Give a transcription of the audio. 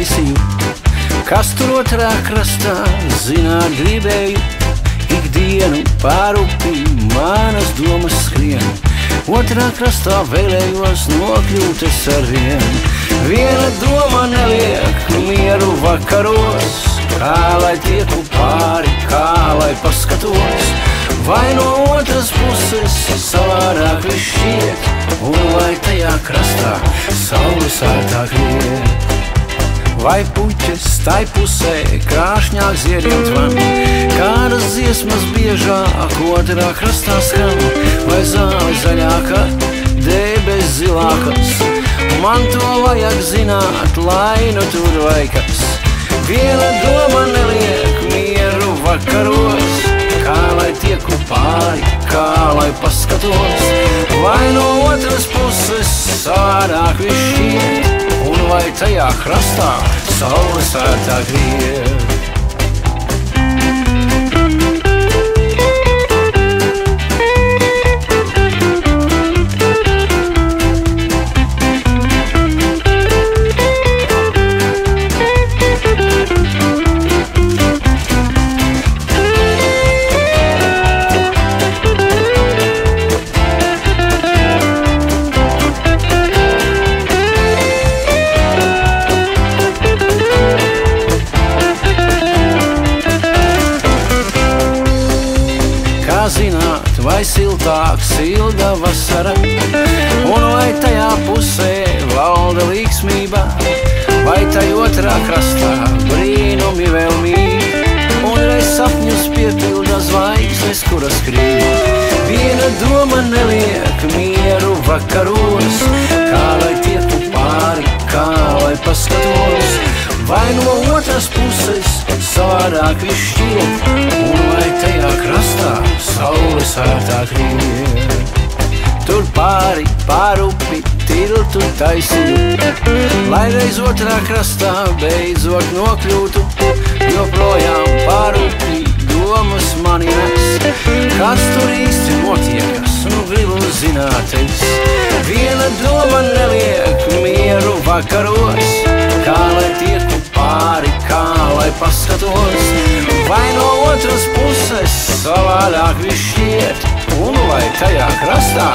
taisīju, kas tur otrā krastā zināt gribēju. Ikdienu pār upi manas domas skrien, otrā krastā vēlējos nokļūt es arvien. Viena doma neliek mieru vakaros, kā lai tieku pāri, kā lai paskatos. Vai no otras puses savādāk viss šķiet, un vai tajā krastā saule sārtāk riet. Vai puķes tai pusē krāšņāk ziediem tvan, kādas dziesmas biežāk otrā krastā skan, vai zāle zaļāka, debes zilākas. Man to vajag zināt, lai nu tur vai kas. Viena doma neliek mieru vakaros, kā lai tieku pāri, kā lai paskatos. Vai no otras puses savādāk viss šķiet, un vai tajā krastā saule sārtāk riet. Zināt, vai siltāks ilga vasara, un vai tajā pusē valda līgsmība, vai tai otrā krastā brīnumi vēl mīt, un reiz sapņus piepilda zvaigznes, kuras krīt. Viena doma neliek mieru vakaros, kā lai tieku pāri, kā lai paskatos. Vai no otras puses savādāk viss šķiet, un vai tajā krastā saule sārtāk riet. Tur pāri, pār upi tiltu taisīju, lai reiz otrā krastā beidzot nokļūtu, joprojām pār upi domas mani nes. Kas tur īsti notiekas, nu gribu zināt es. Viena doma neliek mieru vakaros, kā lai tieku pāri, kā lai paskatos. Vai no otras puses savādāk viss šķiet, un vai tajā krastā